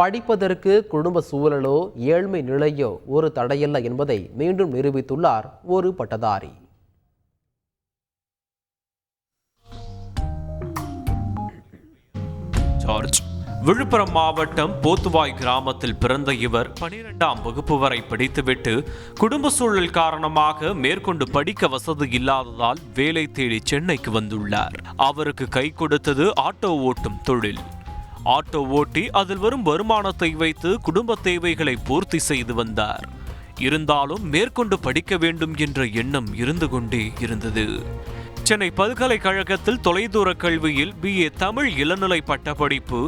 படிப்பதற்கு குடும்ப சூழலோ ஏழ்மை நிலையோ ஒரு தடையல்ல என்பதை மீண்டும் நிரூபித்துள்ளார் ஒரு பட்டதாரி. விழுப்புரம் மாவட்டம் போத்துவாய் கிராமத்தில் பிறந்த இவர் 12ஆம் வகுப்பு வரை படித்துவிட்டு குடும்ப சூழல் காரணமாக மேற்கொண்டு படிக்க வசதி இல்லாததால் வேலை தேடி சென்னைக்கு வந்துள்ளார். அவருக்கு கை கொடுத்தது ஆட்டோ ஓட்டும் தொழில். ஆட்டோ ஓட்டி அதில் வரும் வருமானத்தை வைத்து குடும்ப தேவைகளை பூர்த்தி செய்து வந்தார். இருந்தாலும் மேற்கொண்டு படிக்க வேண்டும் என்ற எண்ணம் இருந்து கொண்டே இருந்தது. சென்னை பல்கலைக்கழகத்தில் தொலைதூர கல்வியில் BA தமிழ் இளநிலை பட்டப்படிப்பு,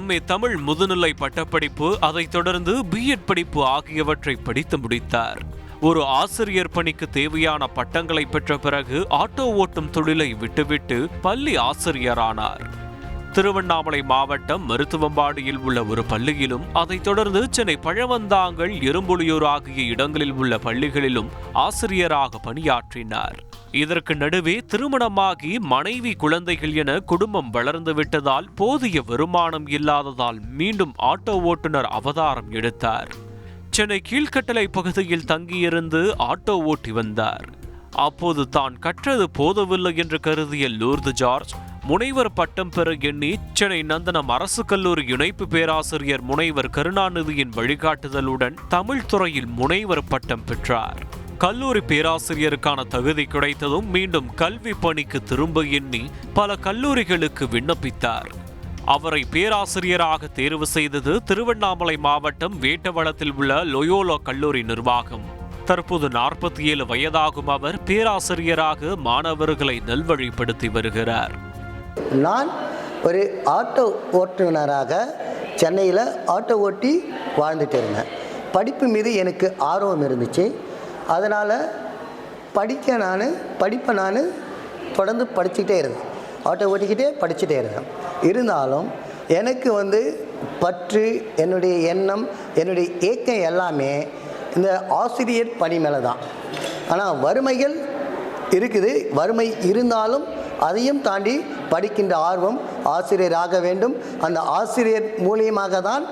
MA தமிழ் முதுநிலை பட்டப்படிப்பு, அதைத் தொடர்ந்து B.Ed படிப்பு ஆகியவற்றை படித்து முடித்தார். ஒரு ஆசிரியர் பணிக்கு தேவையான பட்டங்களை பெற்ற பிறகு ஆட்டோ ஓட்டும் தொழிலை விட்டுவிட்டு பள்ளி ஆசிரியரானார். திருவண்ணாமலை மாவட்டம் மருத்துவம்பாடியில் உள்ள ஒரு பள்ளியிலும், அதைத் தொடர்ந்து சென்னை பழவந்தாங்கல், எறும்புலியூர் ஆகிய இடங்களில் உள்ள பள்ளிகளிலும் ஆசிரியராக பணியாற்றினார். இதற்கு நடுவே திருமணமாகி மனைவி, குழந்தைகள் என குடும்பம் வளர்ந்து விட்டதால் போதிய வருமானம் இல்லாததால் மீண்டும் ஆட்டோ ஓட்டுநர் அவதாரம் எடுத்தார். சென்னை கீழ்கட்டளை பகுதியில் தங்கியிருந்து ஆட்டோ ஓட்டி வந்தார். அப்போது தான் கற்றது போதவில்லை என்று கருதிய லூர்து ஜார்ஜ் முனைவர் பட்டம் பெற எண்ணி சென்னை நந்தனம் அரசு கல்லூரி இணைப்பு பேராசிரியர் முனைவர் கருணாநிதியின் வழிகாட்டுதலுடன் தமிழ் துறையில் முனைவர் பட்டம் பெற்றார். கல்லூரி பேராசிரியருக்கான தகுதி கிடைத்ததும் மீண்டும் கல்வி பணிக்கு திரும்ப எண்ணி பல கல்லூரிகளுக்கு விண்ணப்பித்தார். அவரை பேராசிரியராக தேர்வு செய்தது திருவண்ணாமலை மாவட்டம் வேட்டவளத்தில் உள்ள லோயோலா கல்லூரி நிர்வாகம். தற்போது 47 வயதாகும் அவர் பேராசிரியராக மாணவர்களை நல்வழிப்படுத்தி வருகிறார். நான் ஒரு ஆட்டோ ஓட்டுநராக சென்னையில் ஆட்டோ ஓட்டி வாழ்ந்துட்டு இருந்தேன். படிப்பு மீது எனக்கு ஆர்வம் இருந்துச்சு. அதனால் படிப்பை நான் தொடர்ந்து படிச்சுக்கிட்டே இருந்தேன். ஆட்டோ ஓட்டிக்கிட்டே படிச்சுட்டே இருந்தேன். இருந்தாலும் எனக்கு பற்று, என்னுடைய எண்ணம், என்னுடைய ஏக்கம் எல்லாமே இந்த ஆசிரியர் பணி மேலே தான். ஆனால் வறுமைகள் இருக்குது. வறுமை இருந்தாலும் அதையும் தாண்டி படிக்கின்ற ஆர்வம், ஆசிரியராக வேண்டும். அந்த ஆசிரியர் மூலியமாக தான்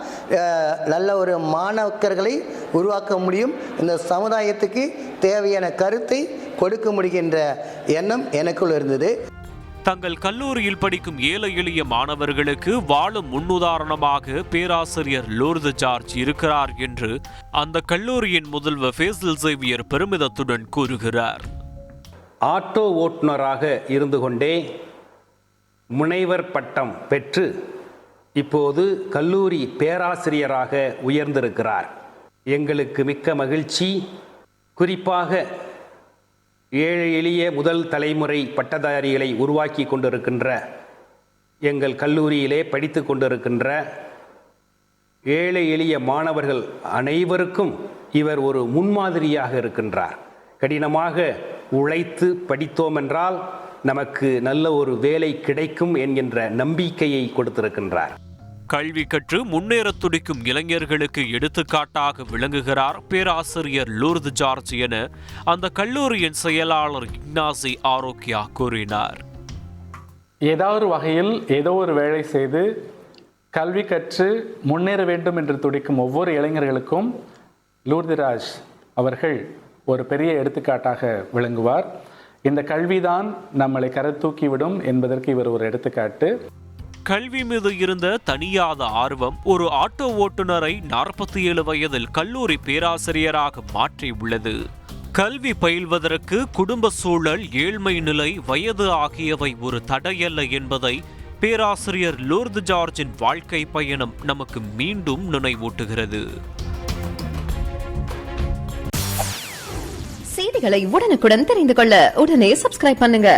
நல்ல ஒரு மாணவர்களை உருவாக்க முடியும். இந்த சமுதாயத்துக்கு தேவையான கருத்தை கொடுக்க முடிகின்ற எண்ணம் எனக்குள் இருந்தது. தங்கள் கல்லூரியில் படிக்கும் ஏழை எளிய மாணவர்களுக்கு வாழும் முன்னுதாரணமாக பேராசிரியர் லூர்து ஜார்ஜ் இருக்கிறார் என்று அந்த கல்லூரியின் முதல்வர் ஃபேசல் சேவியர் பெருமிதத்துடன் கூறுகிறார். ஆட்டோ ஓட்டுநராக இருந்து கொண்டே முனைவர் பட்டம் பெற்று இப்போது கல்லூரி பேராசிரியராக உயர்ந்திருக்கிறார். எங்களுக்கு மிக்க மகிழ்ச்சி. குறிப்பாக ஏழை எளிய முதல் தலைமுறை பட்டதாரிகளை உருவாக்கி கொண்டிருக்கின்ற எங்கள் கல்லூரியிலே படித்து கொண்டிருக்கின்ற ஏழை எளிய மாணவர்கள் அனைவருக்கும் இவர் ஒரு முன்மாதிரியாக இருக்கின்றார். கடினமாக உழைத்து படித்தோம் என்றால் நமக்கு நல்ல ஒரு வேலை கிடைக்கும் என்கின்ற நம்பிக்கையை கொடுத்திருக்கின்றார். கல்வி கற்று முன்னேற துடிக்கும் இளைஞர்களுக்கு எடுத்துக்காட்டாக விளங்குகிறார் பேராசிரியர் லூர்து ஜார்ஜ் என அந்த கல்லூரியின் செயலாளர் இக்னாசி ஆரோக்கியா கூறினார். ஏதாவது வகையில் ஏதோ ஒரு வேலை செய்து கல்வி கற்று முன்னேற வேண்டும் என்று துடிக்கும் ஒவ்வொரு இளைஞர்களுக்கும் லூர்து ராஜ் அவர்கள் ஒரு பெரிய எடுத்துக்காட்டாக விளங்குவார். இந்த கல்விதான் நம்மளை கரத்தூக்கிவிடும் என்பதற்கு இவர் ஒரு எடுத்துக்காட்டு. கல்வி மீது இருந்த தனியாத ஆர்வம் ஒரு ஆட்டோ ஓட்டுநரை 47 வயதில் கல்லூரி பேராசிரியராக மாற்றி உள்ளது. கல்வி பயில்வதற்கு குடும்ப சூழல், ஏழ்மை நிலை, வயது ஆகியவை ஒரு தடையல்ல என்பதை பேராசிரியர் லூர்து ஜார்ஜின் வாழ்க்கை பயணம் நமக்கு மீண்டும் நினைவூட்டுகிறது. செய்திகளை உடனுக்குடன் தெரிந்து கொள்ள உடனே சப்ஸ்கிரைப் பண்ணுங்க.